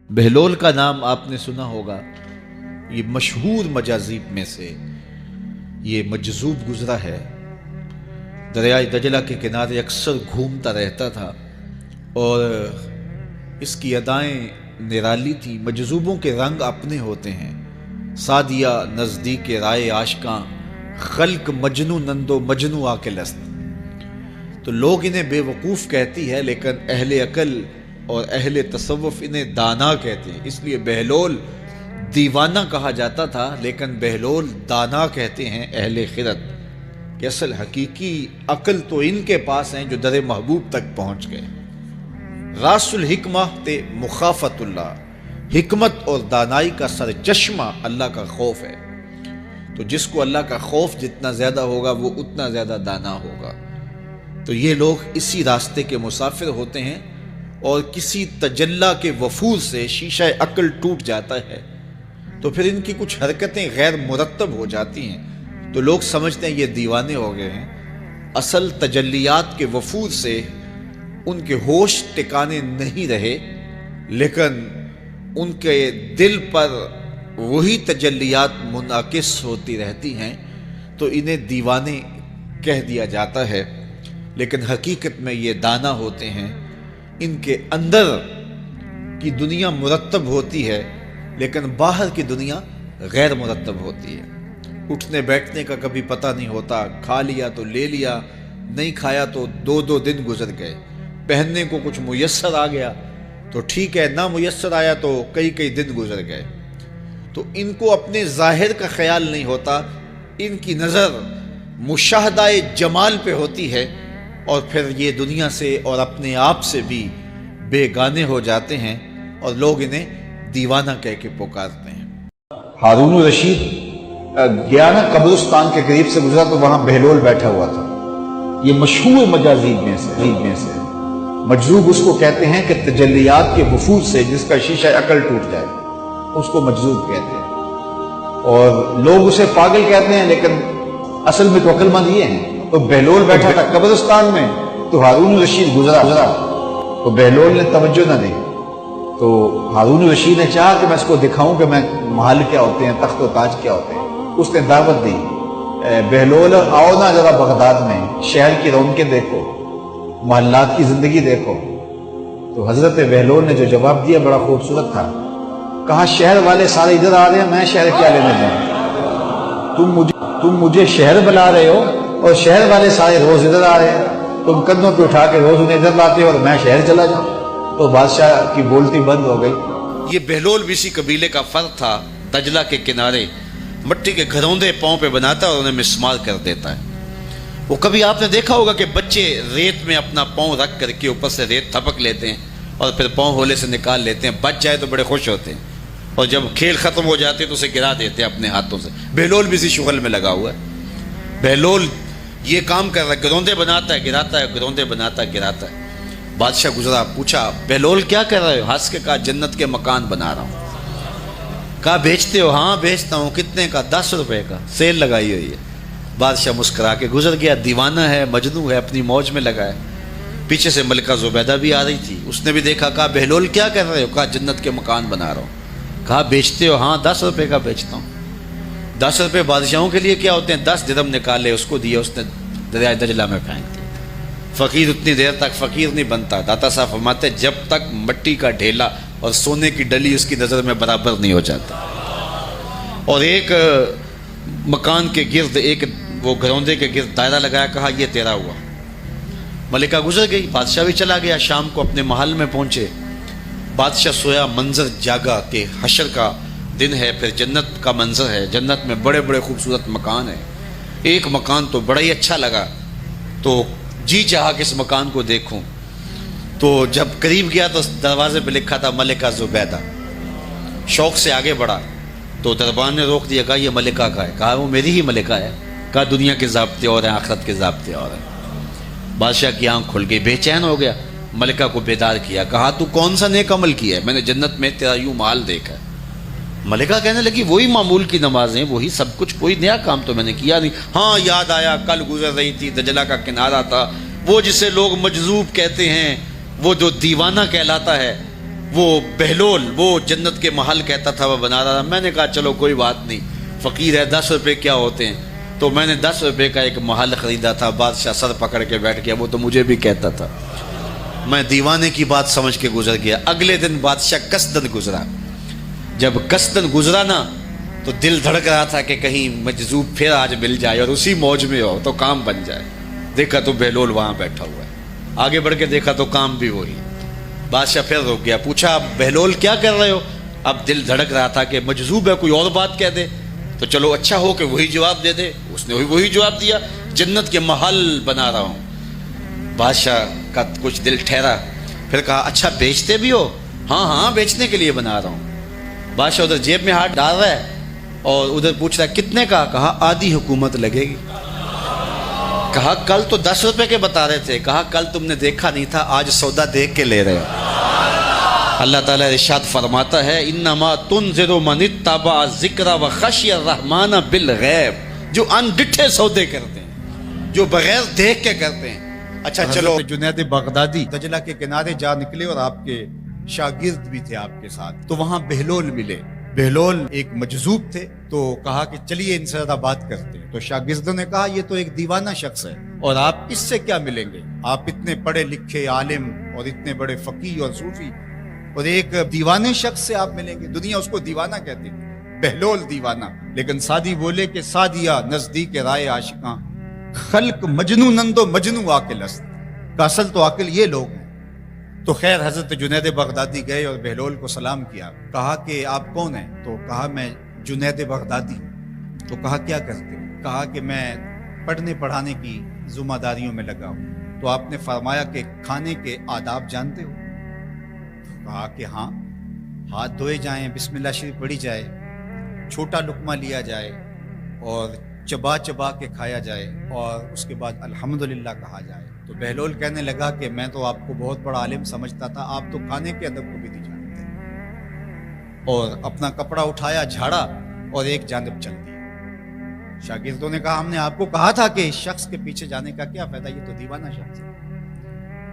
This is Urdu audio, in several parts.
بہلول کا نام آپ نے سنا ہوگا، یہ مشہور مجاذیب میں سے یہ مجذوب گزرا ہے۔ دریائے دجلہ کے کنارے اکثر گھومتا رہتا تھا اور اس کی ادائیں نرالی تھی۔ مجذوبوں کے رنگ اپنے ہوتے ہیں، سادیہ نزدیک رائے عاشقاں، خلق مجنو نندو مجنو آکل است۔ تو لوگ انہیں بے وقوف کہتی ہے، لیکن اہل عقل اور اہل تصوف انہیں دانا کہتے ہیں۔ اس لیے بہلول دیوانہ کہا جاتا تھا، لیکن بہلول دانا کہتے ہیں اہل خرد، کہ اصل حقیقی عقل تو ان کے پاس ہیں جو در محبوب تک پہنچ گئے۔ راس الحکمہ تے مخافت اللہ، حکمت اور دانائی کا سر چشمہ اللہ کا خوف ہے۔ تو جس کو اللہ کا خوف جتنا زیادہ ہوگا وہ اتنا زیادہ دانا ہوگا۔ تو یہ لوگ اسی راستے کے مسافر ہوتے ہیں، اور کسی تجلی کے وفور سے شیشہ عقل ٹوٹ جاتا ہے تو پھر ان کی کچھ حرکتیں غیر مرتب ہو جاتی ہیں، تو لوگ سمجھتے ہیں یہ دیوانے ہو گئے ہیں۔ اصل تجلیات کے وفور سے ان کے ہوش ٹکانے نہیں رہے، لیکن ان کے دل پر وہی تجلیات منعکس ہوتی رہتی ہیں، تو انہیں دیوانے کہہ دیا جاتا ہے، لیکن حقیقت میں یہ دانا ہوتے ہیں۔ ان کے اندر کی دنیا مرتب ہوتی ہے، لیکن باہر کی دنیا غیر مرتب ہوتی ہے۔ اٹھنے بیٹھنے کا کبھی پتہ نہیں ہوتا، کھا لیا تو لے لیا، نہیں کھایا تو دو دن گزر گئے۔ پہننے کو کچھ میسر آ گیا تو ٹھیک ہے، نہ میسر آیا تو کئی دن گزر گئے۔ تو ان کو اپنے ظاہر کا خیال نہیں ہوتا، ان کی نظر مشاہدہ جمال پہ ہوتی ہے، اور پھر یہ دنیا سے اور اپنے آپ سے بھی بیگانے ہو جاتے ہیں، اور لوگ انہیں دیوانہ کہہ کے پکارتے ہیں۔ ہارون الرشید گیا نا قبرستان کے قریب سے گزرا تو وہاں بہلول بیٹھا ہوا تھا۔ یہ مشہور مجاذیب میں سے مجذوب اس کو کہتے ہیں کہ تجلیات کے وفور سے جس کا شیشہ عقل ٹوٹ جائے، اس کو مجذوب کہتے ہیں، اور لوگ اسے پاگل کہتے ہیں، لیکن اصل میں تو عقل مند یہ ہیں۔ تو بہلول بیٹھا تھا قبرستان میں، تو ہارون الرشید گزرا تو بہلول نے توجہ نہ دی، تو ہارون الرشید نے چاہا کہ میں اس کو دکھاؤں کہ میں محل کیا ہوتے ہیں، تخت و تاج کیا ہوتے ہیں۔ اس نے دعوت دی، بہلول آؤ نا ذرا بغداد میں، شہر کی رونقیں دیکھو، محلات کی زندگی دیکھو۔ تو حضرت بہلول نے جو جواب دیا بڑا خوبصورت تھا، کہا شہر والے سارے ادھر آ رہے ہیں، میں شہر کیا لینے جاؤں؟ تم مجھے شہر بلا رہے ہو، اور شہر والے سارے روز ادھر آ رہے ہیں، تم کندھوں پہ اٹھا کے روز انہیں ادھر لاتے ہو اور میں شہر چلا جاؤں۔ تو بادشاہ کی بولتی بند ہو گئی۔ یہ بہلول بھی اسی قبیلے کا فرد تھا، دجلہ کے کنارے مٹی کے گھروندے پاؤں پہ بناتا اور انہیں مسمار کر دیتا ہے۔ وہ کبھی آپ نے دیکھا ہوگا کہ بچے ریت میں اپنا پاؤں رکھ کر کے اوپر سے ریت تھپک لیتے ہیں اور پھر پاؤں ہولے سے نکال لیتے ہیں، بچ جائے تو بڑے خوش ہوتے ہیں، اور جب کھیل ختم ہو جاتے تو اسے گرا دیتے ہیں اپنے ہاتھوں سے۔ بہلول بھی اسی شغل میں لگا ہوا ہے۔ بہلول یہ کام کر رہا ہے، گروندے بناتا ہے گراتا ہے، گروندے بناتا ہے گراتا ہے۔ بادشاہ گزرا، پوچھا بہلول کیا کر رہے ہو؟ ہنس کے کہا جنت کے مکان بنا رہا ہوں۔ کہا بیچتے ہو؟ ہاں بیچتا ہوں۔ کتنے کا؟ 10 روپے کا، سیل لگائی ہوئی ہے۔ بادشاہ مسکرا کے گزر گیا، دیوانہ ہے، مجنو ہے، اپنی موج میں لگا ہے۔ پیچھے سے ملکہ زبیدہ بھی آ رہی تھی، اس نے بھی دیکھا، کہا بہلول کیا کر رہے ہو؟ کہا جنت کے مکان بنا رہا ہوں۔ کہا بیچتے ہو؟ ہاں 10 روپے کا بیچتا ہوں۔ 10 روپے بادشاہوں کے لیے کیا ہوتے ہیں؟ 10 درہم نکالے، اس کو دیے، اس نے دریائے دجلہ میں پھینک دیا۔ فقیر اتنی دیر تک فقیر نہیں بنتا۔ داتا صاحب فرماتے جب تک مٹی کا ڈھیلا اور سونے کی ڈلی اس کی نظر میں برابر نہیں ہو جاتا۔ اور ایک مکان کے گرد، ایک وہ گھروندے کے گرد دائرہ لگایا، کہا یہ تیرا ہوا۔ ملکہ گزر گئی، بادشاہ بھی چلا گیا، شام کو اپنے محل میں پہنچے۔ بادشاہ سویا، منظر جاگا کہ حشر کا دن ہے، پھر جنت کا منظر ہے، جنت میں بڑے بڑے خوبصورت مکان ہیں۔ ایک مکان تو بڑا ہی اچھا لگا، تو جی چاہا کہ اس مکان کو دیکھوں۔ تو جب قریب گیا تو دروازے پہ لکھا تھا ملکہ زبیدہ۔ شوق سے آگے بڑھا تو دربان نے روک دیا، کہا یہ ملکہ کا ہے؟ کہا وہ میری ہی ملکہ ہے۔ کہا دنیا کے ضابطے اور ہیں، آخرت کے ضابطے اور ہیں۔ بادشاہ کی آنکھ کھل گئی، بے چین ہو گیا، ملکہ کو بیدار کیا، کہا تو کون سا نیک عمل کیا ہے؟ میں نے جنت میں تیرا یوں مال دیکھا ہے۔ ملکہ کہنے لگی وہی معمول کی نمازیں، وہی سب کچھ، کوئی نیا کام تو میں نے کیا نہیں۔ ہاں یاد آیا، کل گزر رہی تھی، دجلہ کا کنارہ تھا، وہ جسے لوگ مجذوب کہتے ہیں، وہ جو دیوانہ کہلاتا ہے، وہ بہلول وہ جنت کے محل کہتا تھا وہ بنا رہا تھا. میں نے کہا چلو کوئی بات نہیں, فقیر ہے, 10 روپے کیا ہوتے ہیں. تو میں نے 10 روپے کا ایک محل خریدا تھا. بادشاہ سر پکڑ کے بیٹھ گیا, وہ تو مجھے بھی کہتا تھا. میں دیوانے کی بات سمجھ کے گزر گیا. اگلے دن بادشاہ قصدن گزرا. جب قصدن گزرا نا تو دل دھڑک رہا تھا کہ کہیں مجذوب پھر آج مل جائے اور اسی موج میں ہو تو کام بن جائے. دیکھا تو بہلول وہاں بیٹھا ہوا ہے. آگے بڑھ کے دیکھا تو کام بھی وہی. بادشاہ پھر رک گیا, پوچھا بہلول کیا کر رہے ہو؟ اب دل دھڑک رہا تھا کہ مجذوب ہے, کوئی اور بات کہہ دے تو چلو اچھا ہو کہ وہی جواب دے دے. اس نے وہی جواب دیا, جنت کے محل بنا رہا ہوں. بادشاہ کا کچھ دل ٹھہرا, پھر کہا اچھا بیچتے بھی ہو؟ ہاں ہاں بیچنے کے لیے بنا رہا ہوں. بادشاہ ادھر جیب میں ہاتھ ڈال رہا ہے اور ادھر پوچھ رہا ہے کتنے کا؟ کہا آدھی حکومت لگے گی. کہا کل تو 10 روپے کے بتا رہے تھے. کہا کل تم نے دیکھا نہیں تھا, آج سودا دیکھ کے لے رہے ہو. اللہ تعالیٰ ارشاد فرماتا ہے انما تنذر من اتبع الذکر وخشی الرحمن بالغیب, جو ان ڈٹھے سودے کرتے ہیں, جو بغیر دیکھ کے کرتے ہیں. اچھا چلو, جنید بغدادی دجلہ کے کنارے جا نکلے اور آپ کے شاگرد بھی تھے آپ کے ساتھ. تو وہاں بہلول ملے. بہلول ایک مجذوب تھے, تو کہا کہ چلیے ان سے زیادہ بات کرتے ہیں. تو شاگردوں نے کہا یہ تو ایک دیوانہ شخص ہے اور آپ اس سے کیا ملیں گے؟ آپ اتنے پڑھے لکھے عالم اور اتنے بڑے فقیہ اور صوفی, اور ایک دیوانے شخص سے آپ ملیں گے؟ دنیا اس کو دیوانہ کہتی ہے, بہلول دیوانہ. لیکن سعدی بولے کہ سعدیہ نزدیک رائے عاشقاں, خلق مجنو نندو مجنو عاقل است, کا اصل تو عاقل یہ لوگ ہیں. تو خیر حضرت جنید بغدادی گئے اور بہلول کو سلام کیا. کہا کہ آپ کون ہیں؟ تو کہا میں جنید بغدادی ہوں. تو کہا کیا کرتے ہو؟ کہا کہ میں پڑھنے پڑھانے کی ذمہ داریوں میں لگا ہوں. تو آپ نے فرمایا کہ کھانے کے آداب جانتے ہو؟ کہا کہ ہاں, ہاتھ دھوئے جائیں, بسم اللہ شریف پڑھی جائے, چھوٹا لقمہ لیا جائے اور چبا چبا کے کھایا جائے اور اس کے بعد الحمدللہ کہا جائے. تو بہلول کہنے لگا کہ میں تو آپ کو بہت بڑا عالم سمجھتا تھا, آپ تو کھانے کے ادب کو بھی نہیں جانتے. اور اپنا کپڑا اٹھایا, جھاڑا اور ایک جانب چل دیا. شاگردوں نے کہا ہم نے آپ کو کہا تھا کہ اس شخص کے پیچھے جانے کا کیا فائدہ, یہ تو دیوانہ شخص ہے.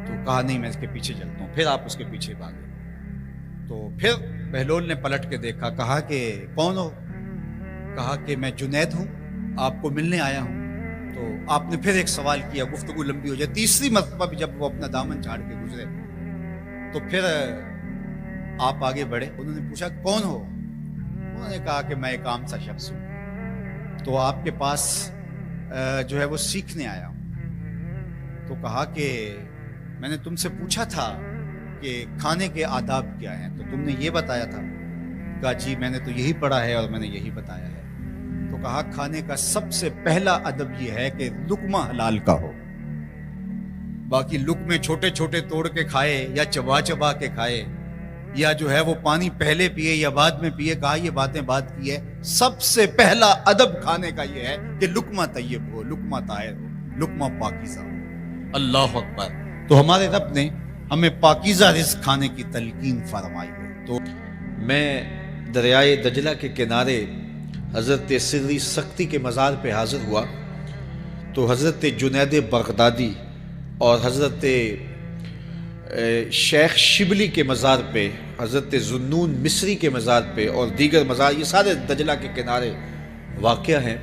تو کہا نہیں میں اس کے پیچھے چلتا ہوں. پھر آپ اس کے پیچھے بھاگے. تو پھر بہلول نے پلٹ کے دیکھا. کہا کہ کون ہو؟ کہا کہ میں جنید ہوں, آپ کو ملنے آیا ہوں. تو آپ نے پھر ایک سوال کیا, گفتگو لمبی ہو جائے. تیسری مرتبہ بھی جب وہ اپنا دامن جھاڑ کے گزرے تو پھر آپ آگے بڑھے. انہوں نے پوچھا کون ہو؟ انہوں نے کہا کہ میں ایک عام سا شخص ہوں, تو آپ کے پاس جو ہے وہ سیکھنے آیا ہوں. تو کہا کہ میں نے تم سے پوچھا تھا کہ کھانے کے آداب کیا ہیں, تو تم نے یہ بتایا تھا. کہا جی میں نے تو یہی پڑھا ہے اور میں نے یہی بتایا ہے. تو کہا کھانے کا سب سے پہلا ادب یہ ہے کہ لقمہ حلال کا ہو. باقی لقمے چھوٹے چھوٹے توڑ کے کھائے یا چبا چبا کے کھائے یا جو ہے وہ پانی پہلے پیے یا بعد میں پیے, کہا یہ باتیں بات کی ہے. سب سے پہلا ادب کھانے کا یہ ہے کہ لقمہ طیب ہو, لقمہ طاہر ہو, لقمہ پاکیزہ ہو. اللہ اکبر. تو ہمارے رب نے ہمیں پاکیزہ رزق کھانے کی تلقین فرمائی ہے. تو میں دریائے دجلہ کے کنارے حضرت سری سختی کے مزار پہ حاضر ہوا تو حضرت جنید بغدادی اور حضرت شیخ شبلی کے مزار پہ, حضرت ذوالنون مصری کے مزار پہ اور دیگر مزار, یہ سارے دجلہ کے کنارے واقع ہیں.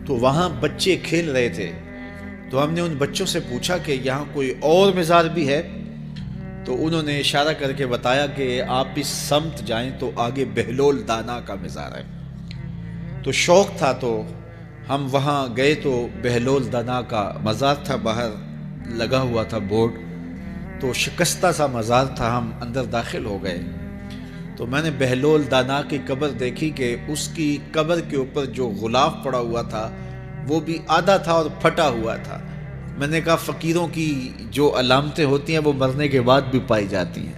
تو وہاں بچے کھیل رہے تھے. تو ہم نے ان بچوں سے پوچھا کہ یہاں کوئی اور مزار بھی ہے؟ تو انہوں نے اشارہ کر کے بتایا کہ آپ اس سمت جائیں تو آگے بہلول دانا کا مزار ہے. تو شوق تھا تو ہم وہاں گئے تو بہلول دانا کا مزار تھا, باہر لگا ہوا تھا بورڈ. تو شکستہ سا مزار تھا, ہم اندر داخل ہو گئے. تو میں نے بہلول دانا کی قبر دیکھی کہ اس کی قبر کے اوپر جو غلاف پڑا ہوا تھا وہ بھی آدھا تھا اور پھٹا ہوا تھا. میں نے کہا فقیروں کی جو علامتیں ہوتی ہیں وہ مرنے کے بعد بھی پائی جاتی ہیں.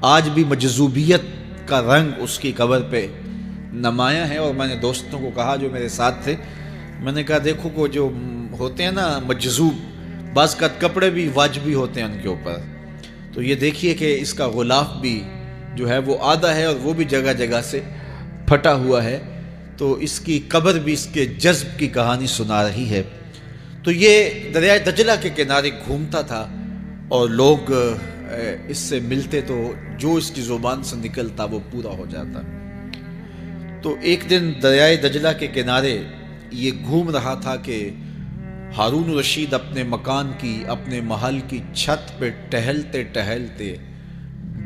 آج بھی مجذوبیت کا رنگ اس کی قبر پہ نمایاں ہے. اور میں نے دوستوں کو کہا جو میرے ساتھ تھے, میں نے کہا دیکھو وہ جو ہوتے ہیں نا مجذوب, بعض کا کپڑے بھی واجبی ہوتے ہیں ان کے اوپر. تو یہ دیکھیے کہ اس کا غلاف بھی جو ہے وہ آدھا ہے اور وہ بھی جگہ جگہ سے پھٹا ہوا ہے. تو اس کی قبر بھی اس کے جذب کی کہانی سنا رہی ہے. تو یہ دریائے دجلہ کے کنارے گھومتا تھا اور لوگ اس سے ملتے تو جو اس کی زبان سے نکلتا وہ پورا ہو جاتا۔ تو ایک دن دریائے دجلہ کے کنارے یہ گھوم رہا تھا کہ ہارون رشید اپنے مکان کی، اپنے محل کی چھت پہ ٹہلتے ٹہلتے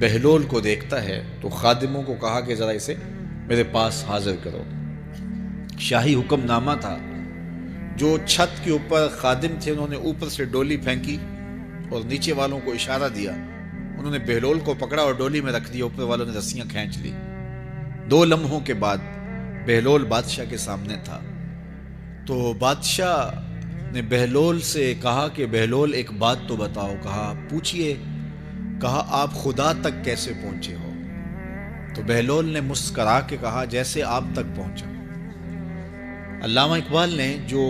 بہلول کو دیکھتا ہے، تو خادموں کو کہا کہ ذرا اسے میرے پاس حاضر کرو۔ شاہی حکم نامہ تھا۔ جو چھت کے اوپر خادم تھے انہوں نے اوپر سے ڈولی پھینکی اور نیچے والوں کو اشارہ دیا، انہوں نے بہلول کو پکڑا اور ڈولی میں رکھ دیا، اوپر والوں نے رسیاں کھینچ لی۔ 2 لمحوں کے بعد بہلول بادشاہ کے سامنے تھا۔ تو بادشاہ نے بہلول سے کہا کہ بہلول ایک بات تو بتاؤ۔ کہا پوچھئے۔ کہا آپ خدا تک کیسے پہنچے ہو؟ تو بہلول نے مسکرا کے کہا جیسے آپ تک پہنچا۔ علامہ اقبال نے جو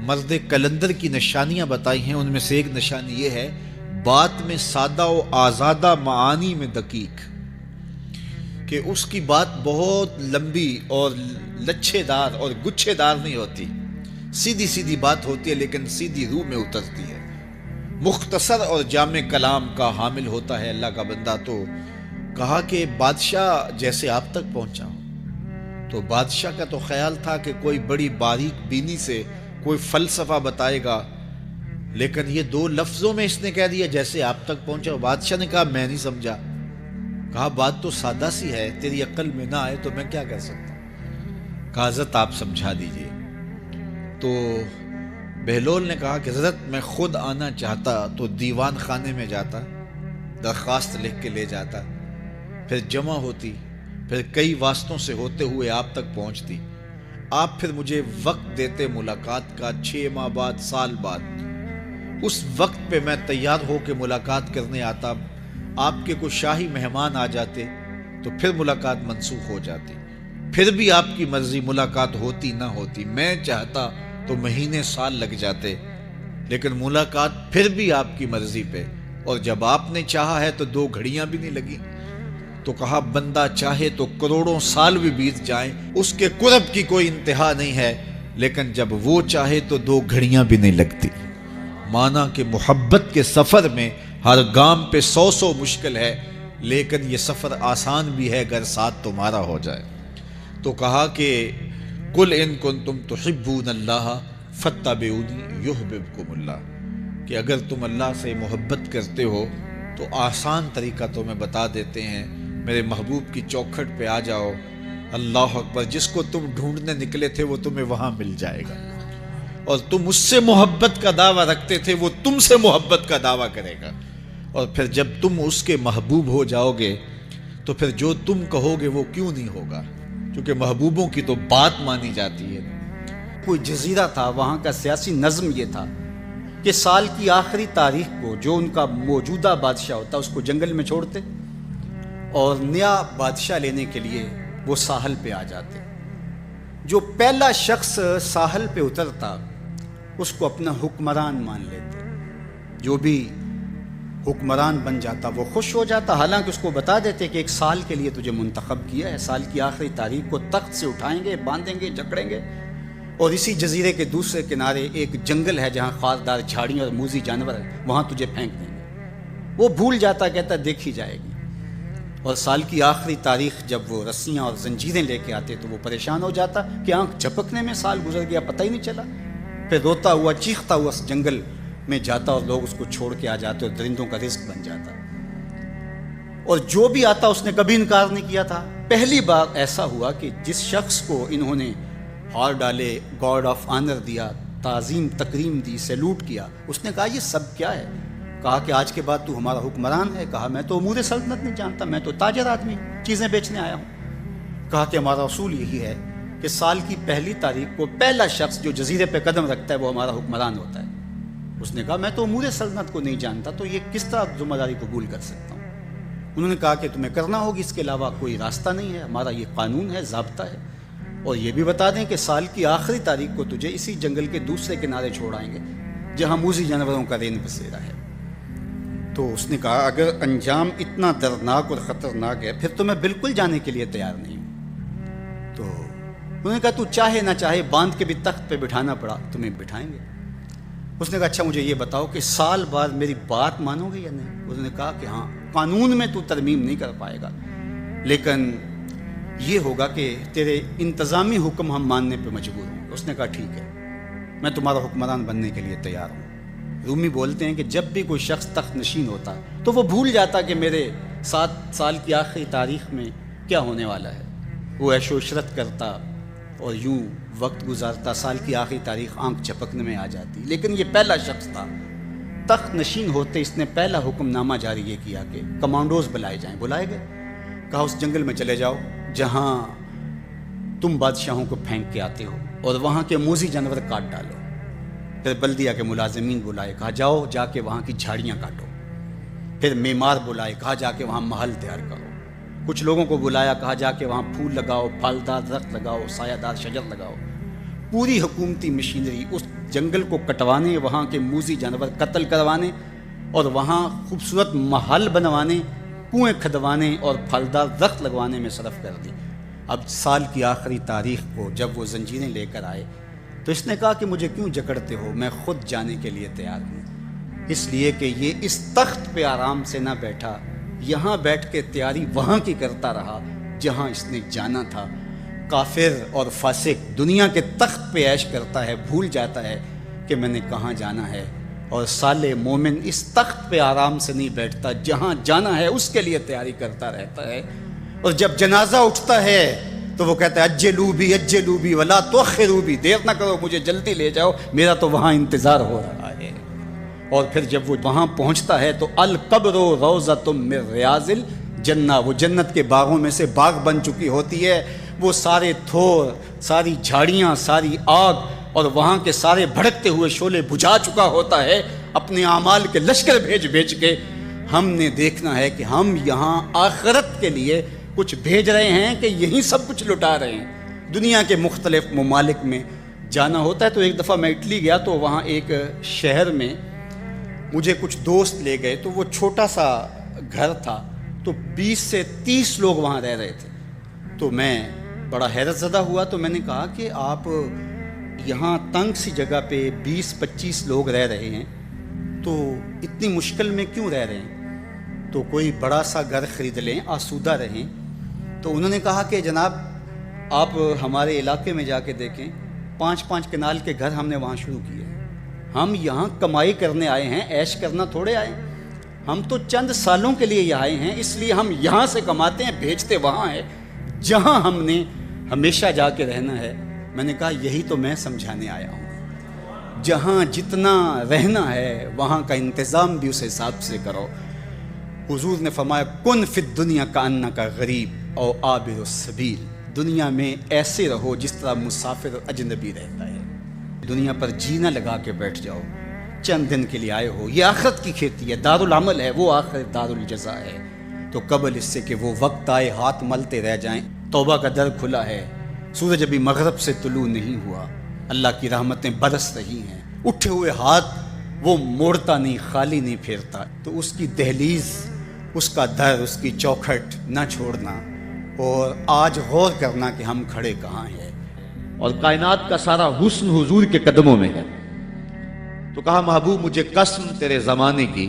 مرد کلندر کی نشانیاں بتائی ہیں ان میں سے ایک نشانی یہ ہے، بات میں سادہ و آزادہ، معانی میں دقیق، کہ اس کی بات بہت لمبی اور لچھے دار اور گچھے دار نہیں ہوتی، سیدھی سیدھی بات ہوتی ہے لیکن سیدھی روح میں اترتی ہے، مختصر اور جامع کلام کا حامل ہوتا ہے اللہ کا بندہ۔ تو کہا کہ بادشاہ جیسے آپ تک پہنچا ہوں۔ تو بادشاہ کا تو خیال تھا کہ کوئی بڑی باریک بینی سے کوئی فلسفہ بتائے گا، لیکن یہ 2 لفظوں میں اس نے کہہ دیا جیسے آپ تک پہنچا۔ بادشاہ نے کہا میں نہیں سمجھا۔ کہا بات تو سادہ سی ہے، تیری عقل میں نہ آئے تو میں کیا کر سکتا ہوں؟ کہا حضرت آپ سمجھا دیجئے۔ تو بہلول نے کہا کہ حضرت میں خود آنا چاہتا تو دیوان خانے میں جاتا، درخواست لکھ کے لے جاتا، پھر جمع ہوتی، پھر کئی واسطوں سے ہوتے ہوئے آپ تک پہنچتی، آپ پھر مجھے وقت دیتے ملاقات کا، 6 ماہ بعد، سال بعد۔ اس وقت پہ میں تیار ہو کے ملاقات کرنے آتا، آپ کے کوئی شاہی مہمان آ جاتے تو پھر ملاقات منسوخ ہو جاتی، پھر بھی آپ کی مرضی ملاقات ہوتی نہ ہوتی، میں چاہتا تو مہینے سال لگ جاتے، لیکن ملاقات پھر بھی آپ کی مرضی پہ، اور جب آپ نے چاہا ہے تو 2 گھڑیاں بھی نہیں لگی۔ تو کہا بندہ چاہے تو کروڑوں سال بھی بیت جائیں، اس کے قرب کی کوئی انتہا نہیں ہے، لیکن جب وہ چاہے تو 2 گھڑیاں بھی نہیں لگتی۔ مانا کہ محبت کے سفر میں ہر گام پہ 100 مشکل ہے، لیکن یہ سفر آسان بھی ہے اگر ساتھ تمہارا ہو جائے۔ تو کہا کہ قل ان کنتم تحبون اللہ فاتبعونی یحببکم اللہ، کہ اگر تم اللہ سے محبت کرتے ہو تو آسان طریقہ تمہیں بتا دیتے ہیں، میرے محبوب کی چوکھٹ پہ آ جاؤ، اللہ اکبر، جس کو تم ڈھونڈنے نکلے تھے وہ تمہیں وہاں مل جائے گا، اور تم اس سے محبت کا دعویٰ رکھتے تھے وہ تم سے محبت کا دعویٰ کرے گا، اور پھر جب تم اس کے محبوب ہو جاؤ گے تو پھر جو تم کہو گے وہ کیوں نہیں ہوگا، کیونکہ محبوبوں کی تو بات مانی جاتی ہے۔ کوئی جزیرہ تھا، وہاں کا سیاسی نظم یہ تھا کہ سال کی آخری تاریخ کو جو ان کا موجودہ بادشاہ ہوتا اس کو جنگل میں چھوڑتے اور نیا بادشاہ لینے کے لیے وہ ساحل پہ آ جاتے۔ جو پہلا شخص ساحل پہ اترتا اس کو اپنا حکمران مان لیتے، جو بھی حکمران بن جاتا وہ خوش ہو جاتا، حالانکہ اس کو بتا دیتے کہ 1 سال کے لیے تجھے منتخب کیا ہے، سال کی آخری تاریخ کو تخت سے اٹھائیں گے، باندھیں گے، جکڑیں گے، اور اسی جزیرے کے دوسرے کنارے ایک جنگل ہے جہاں خاردار جھاڑیاں اور موذی جانور ہیں، وہاں تجھے پھینک دیں گے۔ وہ بھول جاتا، کہتا دیکھی جائے گی، اور سال کی آخری تاریخ جب وہ رسیاں اور زنجیریں لے کے آتے تو وہ پریشان ہو جاتا کہ آنکھ جھپکنے میں سال گزر گیا، پتہ ہی نہیں چلا، پھر روتا ہوا چیختا ہوا اس جنگل میں جاتا اور لوگ اس کو چھوڑ کے آ جاتے اور درندوں کا رزق بن جاتا، اور جو بھی آتا اس نے کبھی انکار نہیں کیا تھا۔ پہلی بار ایسا ہوا کہ جس شخص کو انہوں نے ہار ڈالے، گارڈ آف آنر دیا، تعظیم تکریم دی، سیلوٹ کیا، اس نے کہا یہ سب کیا ہے؟ کہا کہ آج کے بعد تو ہمارا حکمران ہے۔ کہا میں تو امور سلطنت نہیں جانتا، میں تو تاجر آدمی، چیزیں بیچنے آیا ہوں۔ کہا کہ ہمارا اصول یہی ہے کہ سال کی پہلی تاریخ کو پہلا شخص جو جزیرے پہ قدم رکھتا ہے وہ ہمارا حکمران ہوتا ہے۔ اس نے کہا میں تو امور سلطنت کو نہیں جانتا، تو یہ کس طرح ذمہ داری قبول کر سکتا ہوں؟ انہوں نے کہا کہ تمہیں کرنا ہوگی، اس کے علاوہ کوئی راستہ نہیں ہے، ہمارا یہ قانون ہے، ضابطہ ہے، اور یہ بھی بتا دیں کہ سال کی آخری تاریخ کو تجھے اسی جنگل کے دوسرے کنارے چھوڑائیں گے جہاں موذی جانوروں کا رین بسیرا ہے۔ تو اس نے کہا اگر انجام اتنا دردناک اور خطرناک ہے پھر تو میں بالکل جانے کے لیے تیار نہیں ہوں۔ تو انہوں نے کہا تو چاہے نہ چاہے باندھ کے بھی تخت پہ بٹھانا پڑا، تمہیں بٹھائیں گے۔ اس نے کہا اچھا مجھے یہ بتاؤ کہ سال بعد میری بات مانو گے یا نہیں؟ اس نے کہا کہ ہاں، قانون میں تو ترمیم نہیں کر پائے گا، لیکن یہ ہوگا کہ تیرے انتظامی حکم ہم ماننے پہ مجبور ہوں۔ اس نے کہا ٹھیک ہے، میں تمہارا حکمران بننے کے لیے تیار ہوں۔ رومی بولتے ہیں کہ جب بھی کوئی شخص تخت نشین ہوتا تو وہ بھول جاتا کہ میرے 7 سال کی آخری تاریخ میں کیا ہونے والا ہے۔ وہ عیش و عشرت کرتا اور یوں وقت گزارتا، سال کی آخری تاریخ آنکھ جھپکنے میں آ جاتی، لیکن یہ پہلا شخص تھا تخت نشین ہوتے اس نے پہلا حکم نامہ جاری یہ کیا کہ کمانڈوز بلائے جائیں۔ بلائے گئے، کہا اس جنگل میں چلے جاؤ جہاں تم بادشاہوں کو پھینک کے آتے ہو اور وہاں کے موذی جانور کاٹ ڈالو۔ پھر بلدیہ کے ملازمین بلائے، کہا جاؤ جا کے وہاں کی جھاڑیاں کاٹو۔ پھر معمار بلائے، کہا جا کے وہاں محل تیار کرو۔ کچھ لوگوں کو بلایا، کہا جا کے وہاں پھول لگاؤ، پھلدار درخت لگاؤ، سایہ دار شجر لگاؤ۔ پوری حکومتی مشینری اس جنگل کو کٹوانے، وہاں کے موذی جانور قتل کروانے اور وہاں خوبصورت محل بنوانے، کنویں کھدوانے اور پھلدار درخت لگوانے میں صرف کر دی۔ اب سال کی آخری تاریخ کو جب وہ زنجیریں لے کر آئے تو اس نے کہا کہ مجھے کیوں جکڑتے ہو، میں خود جانے کے لیے تیار ہوں، اس لیے کہ یہ اس تخت پہ آرام سے نہ بیٹھا، یہاں بیٹھ کے تیاری وہاں کی کرتا رہا جہاں اس نے جانا تھا۔ کافر اور فاسق دنیا کے تخت پہ عیش کرتا ہے، بھول جاتا ہے کہ میں نے کہاں جانا ہے، اور صالح مومن اس تخت پہ آرام سے نہیں بیٹھتا، جہاں جانا ہے اس کے لیے تیاری کرتا رہتا ہے۔ اور جب جنازہ اٹھتا ہے تو وہ کہتا ہے اجلوا بی ولا تؤخروا بی، دیر نہ کرو، مجھے جلدی لے جاؤ، میرا تو وہاں انتظار ہو رہا ہے۔ اور پھر جب وہ وہاں پہنچتا ہے تو القبر روضۃ من ریاض الجنہ، وہ جنت کے باغوں میں سے باغ بن چکی ہوتی ہے۔ وہ سارے تھور، ساری جھاڑیاں، ساری آگ اور وہاں کے سارے بھڑکتے ہوئے شعلے بجھا چکا ہوتا ہے، اپنے اعمال کے لشکر بھیج کے۔ ہم نے دیکھنا ہے کہ ہم یہاں آخرت کے لیے کچھ بھیج رہے ہیں کہ یہیں سب کچھ لٹا رہے ہیں۔ دنیا کے مختلف ممالک میں جانا ہوتا ہے۔ تو ایک دفعہ میں اٹلی گیا تو وہاں ایک شہر میں مجھے کچھ دوست لے گئے، تو وہ چھوٹا سا گھر تھا، تو 20 سے 30 لوگ وہاں رہ رہے تھے۔ تو میں بڑا حیرت زدہ ہوا، تو میں نے کہا کہ آپ یہاں تنگ سی جگہ پہ 20-25 لوگ رہ رہے ہیں تو اتنی مشکل میں کیوں رہ رہے ہیں؟ تو کوئی بڑا سا گھر خرید لیں، آسودہ رہیں۔ تو انہوں نے کہا کہ جناب آپ ہمارے علاقے میں جا کے دیکھیں، 5-5 کنال کے گھر ہم نے وہاں شروع کیے۔ ہم یہاں کمائی کرنے آئے ہیں، عیش کرنا تھوڑے آئے ہیں۔ ہم تو چند سالوں کے لیے یہاں آئے ہیں، اس لیے ہم یہاں سے کماتے ہیں، بھیجتے وہاں ہے جہاں ہم نے ہمیشہ جا کے رہنا ہے۔ میں نے کہا یہی تو میں سمجھانے آیا ہوں، جہاں جتنا رہنا ہے وہاں کا انتظام بھی اس حساب سے کرو۔ حضور نے فرمایا کن فی الدنیا کانک غریب او عابر السبیل، دنیا میں ایسے رہو جس طرح مسافر اجنبی رہتا ہے۔ دنیا پر جینا لگا کے بیٹھ جاؤ، چند دن کے لیے آئے ہو، یہ آخرت کی کھیتی ہے، دار العمل ہے، وہ آخرت دار الجزا ہے۔ تو قبل اس سے کہ وہ وقت آئے ہاتھ ملتے رہ جائیں، توبہ کا در کھلا ہے، سورج ابھی مغرب سے طلوع نہیں ہوا، اللہ کی رحمتیں برس رہی ہیں، اٹھے ہوئے ہاتھ وہ موڑتا نہیں، خالی نہیں پھیرتا۔ تو اس کی دہلیز، اس کا در، اس کی چوکھٹ نہ چھوڑنا، اور آج غور کرنا کہ ہم کھڑے کہاں ہیں۔ اور کائنات کا سارا حسن حضور کے قدموں میں ہے۔ تو کہا محبوب مجھے قسم تیرے زمانے کی،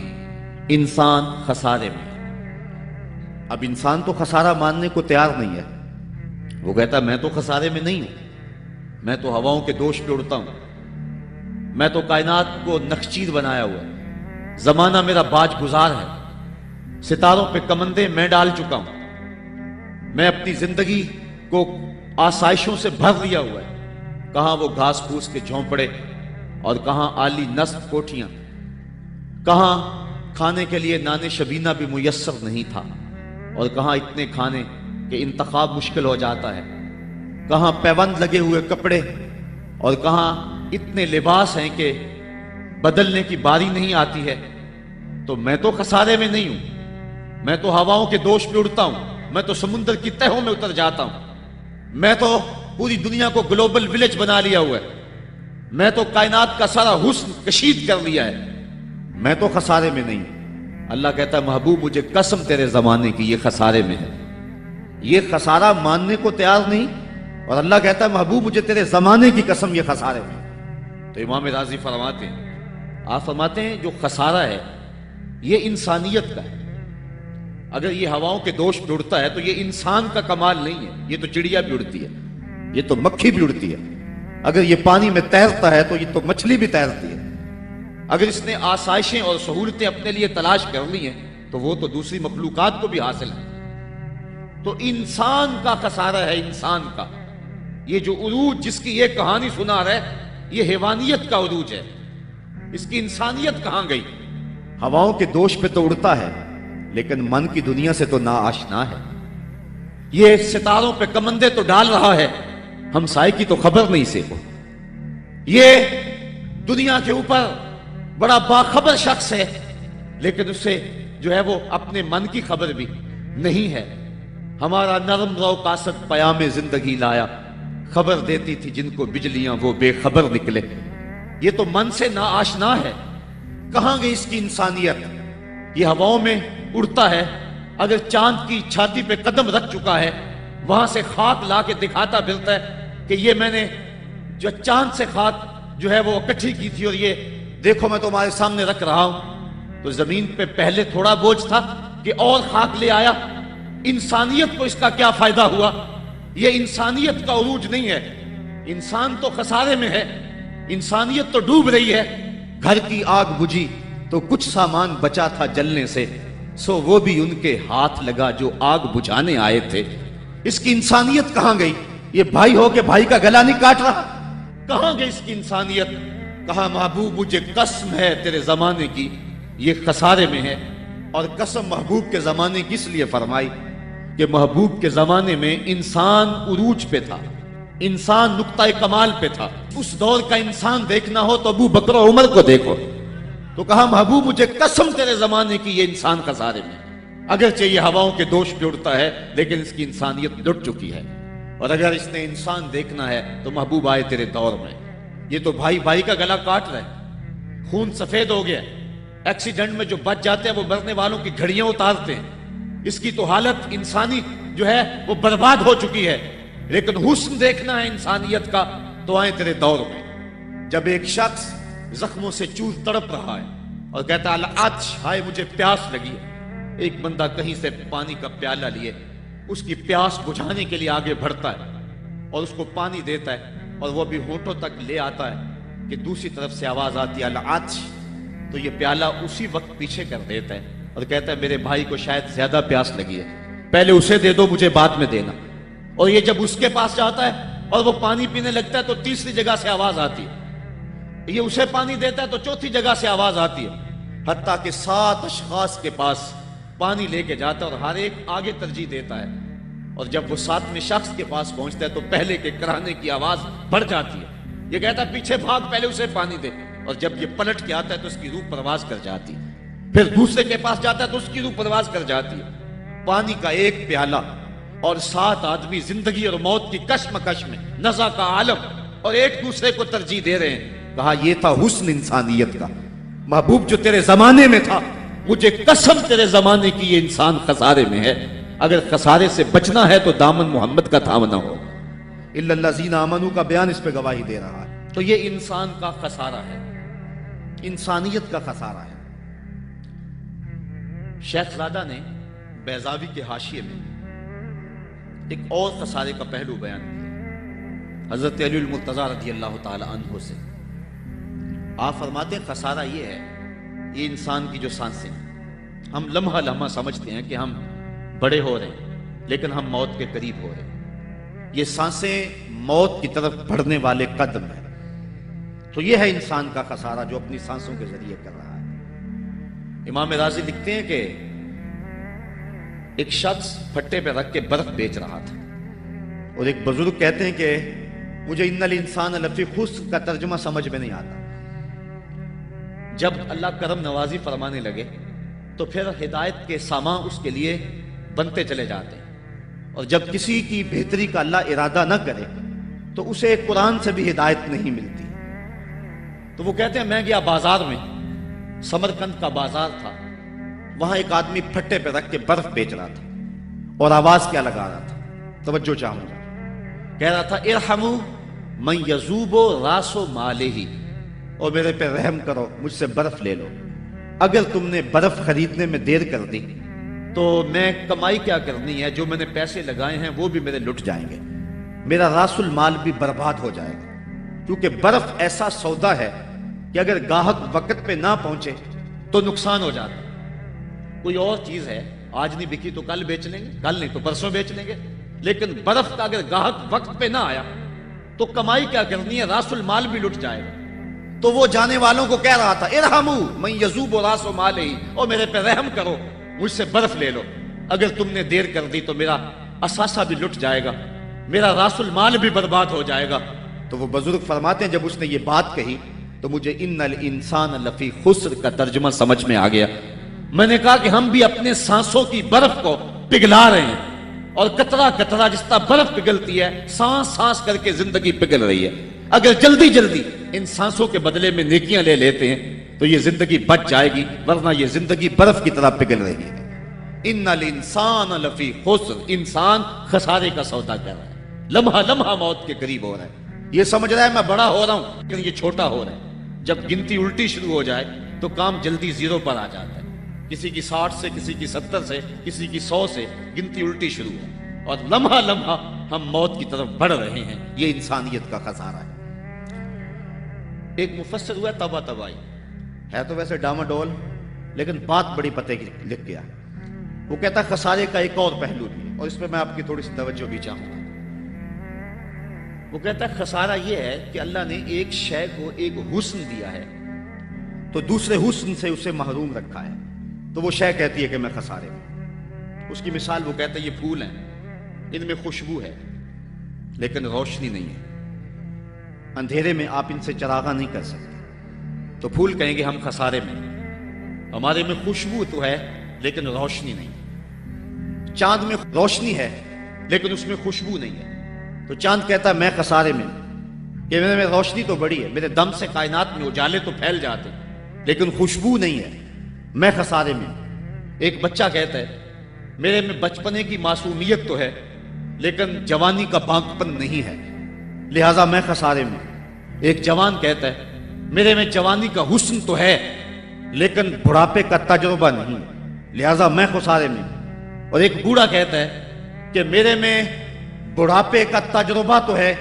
انسان خسارے میں۔ اب انسان تو خسارہ ماننے کو تیار نہیں ہے، وہ کہتا میں تو خسارے میں نہیں ہوں، میں تو ہواؤں کے دوش پہ اڑتا ہوں، میں تو کائنات کو نخچیر بنایا ہوا ہے، زمانہ میرا باج گزار ہے، ستاروں پہ کمندے میں ڈال چکا ہوں، میں اپنی زندگی کو آسائشوں سے بھر لیا ہوا ہے، کہاں وہ گھاس پھوس کے جھونپڑے اور کہاں عالی نصب کوٹھیاں، کہاں کھانے کے لیے نان شبینہ بھی میسر نہیں تھا، اور کہاں اتنے کھانے کہ انتخاب مشکل ہو جاتا ہے، کہاں پیوند لگے ہوئے کپڑے اور کہاں اتنے لباس ہیں کہ بدلنے کی باری نہیں آتی ہے۔ تو میں تو خسارے میں نہیں ہوں، میں تو ہواؤں کے دوش پہ اڑتا ہوں، میں تو سمندر کی تہوں میں اتر جاتا ہوں، میں تو پوری دنیا کو گلوبل ولیج بنا لیا ہوا ہے، میں تو کائنات کا سارا حسن کشید کر لیا ہے، میں تو خسارے میں نہیں ہوں۔ اللہ کہتا ہے محبوب مجھے قسم تیرے زمانے کی، یہ خسارے میں ہے، یہ خسارہ ماننے کو تیار نہیں، اور اللہ کہتا ہے محبوب مجھے تیرے زمانے کی قسم یہ خسارے میں۔ تو امام راضی فرماتے ہیں آپ فرماتے ہیں جو خسارہ ہے یہ انسانیت کا ہے. اگر یہ ہواؤں کے دوش پہ اڑتا ہے تو یہ انسان کا کمال نہیں ہے، یہ تو چڑیا بھی اڑتی ہے، یہ تو مکھی بھی اڑتی ہے. اگر یہ پانی میں تیرتا ہے تو یہ تو مچھلی بھی تیرتی ہے. اگر اس نے آسائشیں اور سہولتیں اپنے لیے تلاش کر لی ہیں تو وہ تو دوسری مخلوقات کو بھی حاصل ہے. تو انسان کا خسارہ ہے، انسان کا. یہ جو عروج جس کی یہ کہانی سنا رہے یہ حیوانیت کا عروج ہے. اس کی انسانیت کہاں گئی؟ ہواؤں کے دوش پہ تو اڑتا ہے لیکن من کی دنیا سے تو ناآشنا ہے. یہ ستاروں پہ کمندے تو ڈال رہا ہے، ہمسائے کی تو خبر نہیں سے. یہ دنیا کے اوپر بڑا باخبر شخص ہے لیکن اس سے جو ہے وہ اپنے من کی خبر بھی نہیں ہے. ہمارا نرم رو قاصد پیام زندگی لایا، خبر دیتی تھی جن کو بجلیاں وہ بے خبر نکلے. یہ تو من سے ناآشنا ہے. کہاں گئی اس کی انسانیت؟ یہ ہواؤں میں اڑتا ہے، اگر چاند کی چھاتی پہ قدم رکھ چکا ہے وہاں سے خاک لا کے دکھاتا پھرتا ہے کہ یہ میں نے جو چاند سے خاک جو ہے وہ اکٹھی کی تھی اور یہ دیکھو میں تمہارے سامنے رکھ رہا ہوں. تو زمین پہ پہلے تھوڑا بوجھ تھا کہ اور خاک لے آیا. انسانیت کو اس کا کیا فائدہ ہوا؟ یہ انسانیت کا عروج نہیں ہے. انسان تو خسارے میں ہے، انسانیت تو ڈوب رہی ہے. گھر کی آگ بجھی تو کچھ سامان بچا تھا جلنے سے، سو وہ بھی ان کے ہاتھ لگا جو آگ بجھانے آئے تھے. اس کی انسانیت کہاں گئی؟ یہ بھائی ہو کے بھائی کا گلا نہیں کاٹ رہا. کہاں گئی اس کی انسانیت؟ کہا محبوب مجھے قسم ہے تیرے زمانے کی یہ خسارے میں ہے. اور قسم محبوب کے زمانے کی اس لیے فرمائی کہ محبوب کے زمانے میں انسان عروج پہ تھا، انسان نقطۂ کمال پہ تھا. اس دور کا انسان دیکھنا ہو تو ابو بکر و عمر کو دیکھو. تو کہا محبوب مجھے قسم تیرے زمانے کی یہ انسان خسارے میں. اگرچہ یہ ہواؤں کے دوش پہ اڑتا ہے لیکن اس کی انسانیت لٹ چکی ہے. اور اگر اس نے انسان دیکھنا ہے تو محبوب آئے تیرے دور میں. یہ تو بھائی بھائی کا گلا کاٹ رہے، خون سفید ہو گیا. ایکسیڈنٹ میں جو بچ جاتے ہیں وہ مرنے والوں کی گھڑیاں اتارتے ہیں. اس کی تو حالت انسانی جو ہے وہ برباد ہو چکی ہے. لیکن حسن دیکھنا ہے انسانیت کا تو آئے تیرے دور میں. جب ایک شخص زخموں سے چور تڑپ رہا ہے اور کہتا ہے العطش، ہائے مجھے پیاس لگی ہے. ایک بندہ کہیں سے پانی کا پیالہ لیے اس کی پیاس بجھانے کے لیے آگے بڑھتا ہے اور اس کو پانی دیتا ہے اور وہ بھی ہونٹوں تک لے آتا ہے کہ دوسری طرف سے آواز آتی ہے العطش. تو یہ پیالہ اسی وقت پیچھے کر دیتا ہے اور کہتا ہے میرے بھائی کو شاید زیادہ پیاس لگی ہے، پہلے اسے دے دو مجھے بعد میں دینا. اور یہ جب اس کے پاس جاتا ہے اور وہ پانی پینے لگتا ہے تو تیسری جگہ سے آواز آتی ہے. یہ اسے پانی دیتا ہے تو چوتھی جگہ سے آواز آتی ہے. حتیٰ کہ 7 اشخاص کے پاس پانی لے کے جاتا ہے اور ہر ایک آگے ترجیح دیتا ہے. اور جب وہ 7ویں شخص کے پاس پہنچتا ہے تو پہلے کے کرانے کی آواز بڑھ جاتی ہے. یہ کہتا ہے پیچھے بھاگ، پہلے اسے پانی دے. اور جب یہ پلٹ کے آتا ہے تو اس کی روح پرواز کر جاتی ہے. پھر دوسرے کے پاس جاتا ہے تو اس کی روح پرواز کر جاتی ہے. پانی کا ایک پیالہ اور 7 آدمی زندگی اور موت کی کشمکش میں، نزع کا عالم، اور ایک دوسرے کو ترجیح دے رہے ہیں. کہا یہ تھا حسن انسانیت کا. محبوب جو تیرے زمانے میں تھا، مجھے قسم تیرے زمانے کی یہ انسان خسارے میں ہے. اگر خسارے سے بچنا ہے تو دامن محمد کا تھامنا ہو. الا الذین آمنوا کا بیان اس پہ گواہی دے رہا ہے. تو یہ انسان کا خسارہ ہے، انسانیت کا خسارہ ہے. شیخ زادہ نے بیضاوی کے حاشیے میں ایک اور خسارے کا پہلو بیان کیا حضرت علی المرتضیٰ رضی اللہ تعالی عنہ سے. آپ فرماتے ہیں خسارہ یہ ہے، یہ انسان کی جو سانسیں ہیں، ہم لمحہ لمحہ سمجھتے ہیں کہ ہم بڑے ہو رہے ہیں لیکن ہم موت کے قریب ہو رہے ہیں. یہ سانسیں موت کی طرف بڑھنے والے قدم ہیں. تو یہ ہے انسان کا خسارہ جو اپنی سانسوں کے ذریعے کر رہا ہے. امام راضی لکھتے ہیں کہ ایک شخص پھٹے پہ رکھ کے برف بیچ رہا تھا اور ایک بزرگ کہتے ہیں کہ مجھے ان الانسان لفی خسر کا ترجمہ سمجھ میں نہیں آتا. جب اللہ کرم نوازی فرمانے لگے تو پھر ہدایت کے سامان اس کے لیے بنتے چلے جاتے ہیں. اور جب کسی کی بہتری کا اللہ ارادہ نہ کرے تو اسے قرآن سے بھی ہدایت نہیں ملتی. تو وہ کہتے ہیں میں گیا بازار میں، سمرقند کا بازار تھا، وہاں ایک آدمی پھٹے پہ رکھ کے برف بیچ رہا تھا اور آواز کیا لگا رہا تھا، توجہ چاہوں گا. کہہ رہا تھا ارحموا من یذوب راس مالہ، اور میرے پہ رحم کرو، مجھ سے برف لے لو۔ اگر تم نے برف خریدنے میں دیر کر دی تو میں کمائی کیا کرنی ہے؟ جو میں نے پیسے لگائے ہیں وہ بھی میرے لٹ جائیں گے، میرا راس المال بھی برباد ہو جائے گا، کیونکہ برف ایسا سودا ہے کہ اگر گاہک وقت پہ نہ پہنچے تو نقصان ہو جاتا ہے۔ کوئی اور چیز ہے، آج نہیں بکی تو کل بیچ لیں گے، کل نہیں تو پرسوں بیچ لیں گے، لیکن برف کا اگر گاہک وقت پہ نہ آیا تو کمائی کیا کرنی ہے؟ راس المال بھی لٹ جائے گا۔ تو وہ جانے والوں کو کہہ رہا تھا ارحمو من یذوب راس مالہ، اور میرے پہ رحم کرو، مجھ سے برف لے لو، اگر تم نے دیر کر دی تو میرا اثاثہ بھی لٹ جائے گا، میرا راس المال بھی برباد ہو جائے گا۔ تو وہ بزرگ فرماتے ہیں جب اس نے یہ بات کہی تو مجھے ان الانسان لفی خسر کا ترجمہ سمجھ میں آ گیا۔ میں نے کہا کہ ہم بھی اپنے سانسوں کی برف کو پگھلا رہے ہیں، اور قطرہ قطرہ جس طرح برف پگھلتی ہے، سانس سانس کر کے زندگی پگھل رہی ہے۔ اگر جلدی جلدی ان سانسوں کے بدلے میں نیکیاں لے لیتے ہیں تو یہ زندگی بچ جائے گی، ورنہ یہ زندگی برف کی طرح پگھل رہی ہے۔ ان الانسان لفی خسر، انسان خسارے کا سودا کر رہا ہے، لمحہ لمحہ موت کے قریب ہو رہا ہے۔ یہ سمجھ رہا ہے میں بڑا ہو رہا ہوں، لیکن یہ چھوٹا ہو رہا ہے۔ جب گنتی الٹی شروع ہو جائے تو کام جلدی زیرو پر آ جاتا ہے، کسی کی 60 سے، کسی کی 70 سے، کسی کی 100 سے گنتی الٹی شروع ہے، اور لمحہ لمحہ ہم موت کی طرف بڑھ رہے ہیں۔ یہ انسانیت کا خسارہ ہے۔ ایک مفسر ہوا تبا تبائی، ہے تو ویسے ڈاماڈول، لیکن بات بڑی پتے کی لکھ گیا۔ وہ کہتا ہے خسارے کا ایک اور پہلو بھی ہے، اور اس پہ میں آپ کی تھوڑی سی توجہ بھی چاہوں گا۔ وہ کہتا ہے خسارہ یہ ہے کہ اللہ نے ایک شے کو ایک حسن دیا ہے تو دوسرے حسن سے اسے محروم رکھا ہے، تو وہ شے کہتی ہے کہ میں خسارے میں۔ اس کی مثال وہ کہتا ہے یہ پھول ہیں، ان میں خوشبو ہے لیکن روشنی نہیں ہے، اندھیرے میں آپ ان سے چراغاں نہیں کر سکتے، تو پھول کہیں گے ہم خسارے میں، ہمارے میں خوشبو تو ہے لیکن روشنی نہیں۔ چاند میں روشنی ہے لیکن اس میں خوشبو نہیں ہے، تو چاند کہتا ہے میں خسارے میں کہ میرے میں روشنی تو بڑی ہے، میرے دم سے کائنات میں اجالے تو پھیل جاتے لیکن خوشبو نہیں ہے، میں خسارے میں۔ ایک بچہ کہتا ہے میرے میں بچپنے کی معصومیت تو ہے لیکن جوانی کا بانکپن نہیں ہے، لہٰذا میں خسارے میں۔ ایک جوان کہتا ہے میرے میں جوانی کا حسن تو ہے لیکن بڑھاپے کا تجربہ نہیں، لہٰذا میں خسارے میں۔ اور ایک بوڑھا کہتا ہے کہ میرے میں بڑھاپے کا تجربہ تو ہے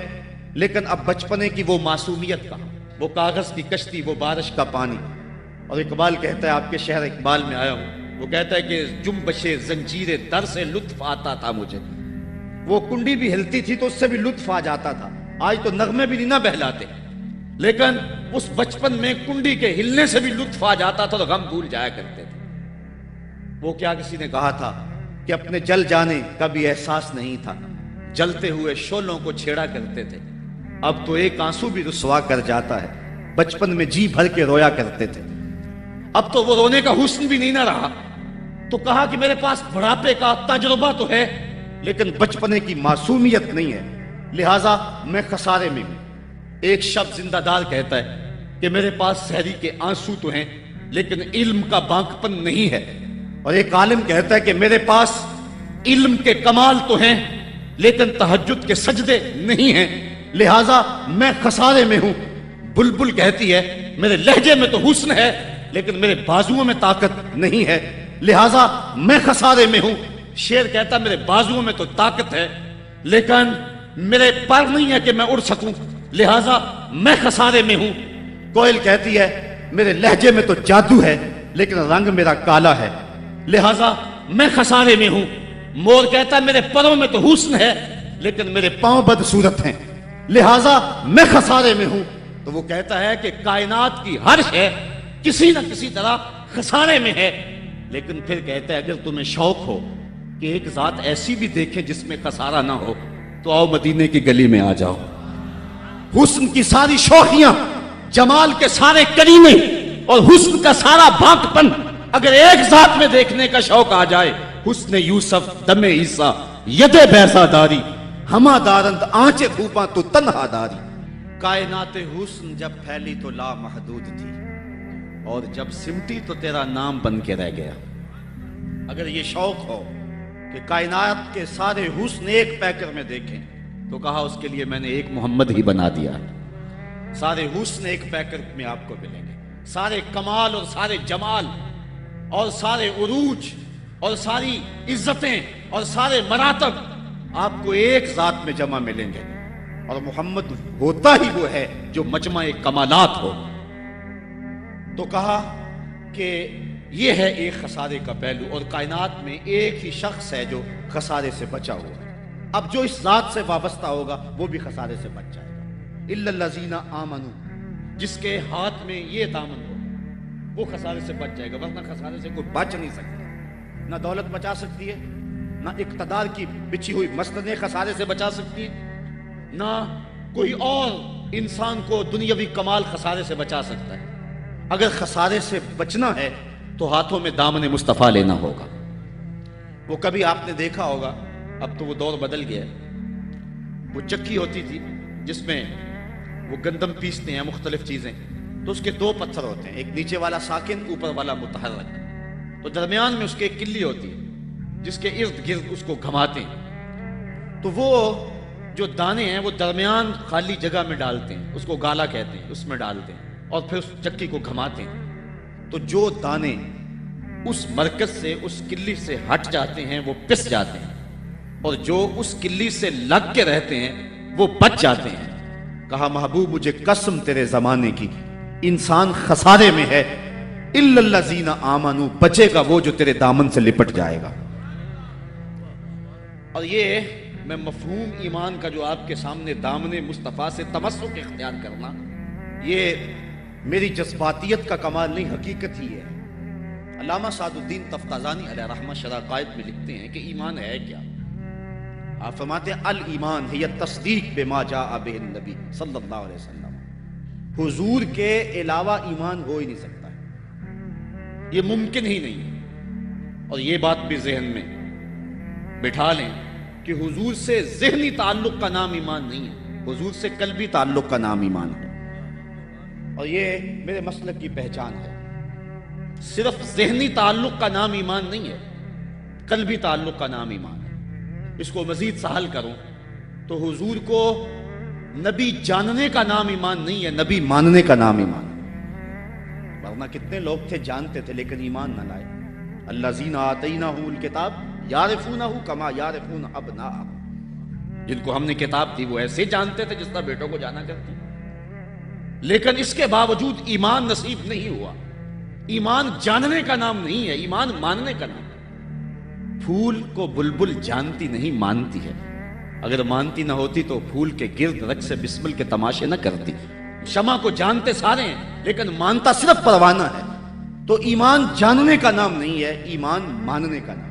لیکن اب بچپنے کی وہ معصومیت کا، وہ کاغذ کی کشتی، وہ بارش کا پانی۔ اور اقبال کہتا ہے، آپ کے شہر اقبال میں آیا ہوں، وہ کہتا ہے کہ جنبش زنجیر در سے لطف آتا تھا مجھے، وہ کنڈی بھی ہلتی تھی تو اس سے بھی لطف آ جاتا تھا، آج تو نغمے بھی نہیں نہ بہلاتے، لیکن اس بچپن میں کنڈی کے ہلنے سے بھی لطف آ جاتا تھا تو غم بھول جایا کرتے تھے۔ وہ کیا کسی نے کہا تھا کہ اپنے جل جانے کا بھی احساس نہیں تھا، جلتے ہوئے شعلوں کو چھیڑا کرتے تھے، اب تو ایک آنسو بھی رسوا کر جاتا ہے، بچپن میں جی بھر کے رویا کرتے تھے، اب تو وہ رونے کا حسن بھی نہیں نہ رہا۔ تو کہا کہ میرے پاس بڑھاپے کا تجربہ تو ہے لیکن بچپنے کی معصومیت نہیں ہے، لہٰذا میں خسارے میں ہوں۔ ایک شب زندہ دار کہتا ہے کہ میرے پاس سحری کے آنسو تو ہیں لیکن علم کا بانکپن نہیں ہے، اور ایک عالم کہتا ہے کہ میرے پاس علم کے کمال تو ہیں لیکن تہجد کے سجدے نہیں ہیں، لہٰذا میں خسارے میں ہوں۔ بلبل کہتی ہے میرے لہجے میں تو حسن ہے لیکن میرے بازوؤں میں طاقت نہیں ہے، لہٰذا میں خسارے میں ہوں۔ شیر کہتا ہے میرے بازوؤں میں تو طاقت ہے لیکن میرے پر نہیں ہے کہ میں اڑ سکوں، لہٰذا میں خسارے میں ہوں۔ کوئل کہتی ہے میرے لہجے میں تو جادو ہے لیکن رنگ میرا کالا ہے، لہٰذا میں خسارے میں ہوں۔ مور کہتا ہے میرے پروں میں تو حسن ہے لیکن میرے پاؤں بدصورت ہیں، لہٰذا میں خسارے میں ہوں۔ تو وہ کہتا ہے کہ کائنات کی ہر شے کسی نہ کسی طرح خسارے میں ہے، لیکن پھر کہتا ہے اگر تمہیں شوق ہو کہ ایک ذات ایسی بھی دیکھیں جس میں خسارہ نہ ہو تو آؤ مدینے کی گلی میں آ جاؤ۔ حسن کی ساری شوخیاں، جمال کے سارے کریمے اور حسن کا سارا بانکپن اگر ایک ذات میں دیکھنے کا شوق آ جائے، حسن یوسف دم عیسیٰ ید بیضا داری، ہما دارند آنچے پھوپاں تو تنہا داری۔ کائنات حسن جب پھیلی تو لا محدود تھی اور جب سمٹی تو تیرا نام بن کے رہ گیا۔ اگر یہ شوق ہو کہ کائنات کے سارے حسن ایک پیکر میں دیکھیں تو کہا اس کے لیے میں نے ایک محمد ہی بنا دیا ہے۔ سارے حسن ایک پیکر میں آپ کو ملیں گے، سارے کمال اور سارے جمال اور سارے عروج اور ساری عزتیں اور سارے مراتب آپ کو ایک ذات میں جمع ملیں گے، اور محمد ہوتا ہی وہ ہے جو مجمع کمالات ہو۔ تو کہا کہ یہ ہے ایک خسارے کا پہلو، اور کائنات میں ایک ہی شخص ہے جو خسارے سے بچا ہوا ہے۔ اب جو اس ذات سے وابستہ ہوگا وہ بھی خسارے سے بچ جائے گا۔ الا الذین آمنوا، جس کے ہاتھ میں یہ دامن ہو وہ خسارے سے بچ جائے گا، ورنہ خسارے سے کوئی بچ نہیں سکتا۔ نہ دولت بچا سکتی ہے، نہ اقتدار کی بچھی ہوئی مسندیں خسارے سے بچا سکتی ہیں، نہ کوئی اور انسان کو دنیاوی کمال خسارے سے بچا سکتا ہے۔ اگر خسارے سے بچنا ہے تو ہاتھوں میں دامن مصطفیٰ لینا ہوگا۔ وہ کبھی آپ نے دیکھا ہوگا، اب تو وہ دور بدل گیا ہے، وہ چکی ہوتی تھی جس میں وہ گندم پیستے ہیں، مختلف چیزیں، تو اس کے دو پتھر ہوتے ہیں، ایک نیچے والا ساکن، اوپر والا متحرک، تو درمیان میں اس کے ایک کلی ہوتی ہے جس کے ارد گرد اس کو گھماتے ہیں، تو وہ جو دانے ہیں وہ درمیان خالی جگہ میں ڈالتے ہیں، اس کو گالا کہتے ہیں، اس میں ڈالتے ہیں اور پھر اس چکی کو گھماتے ہیں، تو جو دانے اس مرکز سے، اس کلی سے ہٹ جاتے ہیں وہ پس جاتے ہیں، اور جو اس کلی سے لگ کے رہتے ہیں وہ بچ جاتے ہیں۔ کہا محبوب مجھے قسم تیرے زمانے کی، انسان خسارے میں ہے، الا الذین آمنوا، بچے گا وہ جو تیرے دامن سے لپٹ جائے گا۔ اور یہ میں مفہوم ایمان کا جو آپ کے سامنے دامن مصطفیٰ سے تمسک اختیار کرنا، یہ میری جذباتیت کا کمال نہیں، حقیقت ہی ہے۔ علامہ سعد الدین تفتازانی علیہ رحمہ شرح قائد میں لکھتے ہیں کہ ایمان ہے کیا؟ آپ فرماتے ہیں الایمان ہی التصدیق بما جاء بہ النبی صلی اللہ علیہ وسلم، حضور کے علاوہ ایمان ہو ہی نہیں سکتا ہے، یہ ممکن ہی نہیں ہے۔ اور یہ بات بھی ذہن میں بٹھا لیں کہ حضور سے ذہنی تعلق کا نام ایمان نہیں ہے، حضور سے قلبی تعلق کا نام ایمان ہے، اور یہ میرے مسلک کی پہچان ہے۔ صرف ذہنی تعلق کا نام ایمان نہیں ہے، قلبی تعلق کا نام ایمان ہے۔ اس کو مزید سہل کروں تو حضور کو نبی جاننے کا نام ایمان نہیں ہے، نبی ماننے کا نام ایمان ہے۔ ورنہ کتنے لوگ تھے جانتے تھے لیکن ایمان نہ لائے۔ الذین آتیناہم الکتاب یعرفونہ کما یعرفون ابناءہم، جن کو ہم نے کتاب دی وہ ایسے جانتے تھے جس طرح بیٹوں کو جانا کرتے، لیکن اس کے باوجود ایمان نصیب نہیں ہوا۔ ایمان جاننے کا نام نہیں ہے، ایمان ماننے کا نام ہے۔ پھول کو بلبل جانتی نہیں، مانتی ہے۔ اگر مانتی نہ ہوتی تو پھول کے گرد رقص بسمل کے تماشے نہ کرتی۔ شمع کو جانتے سارے ہیں لیکن مانتا صرف پروانہ ہے۔ تو ایمان جاننے کا نام نہیں ہے، ایمان ماننے کا نام ہے۔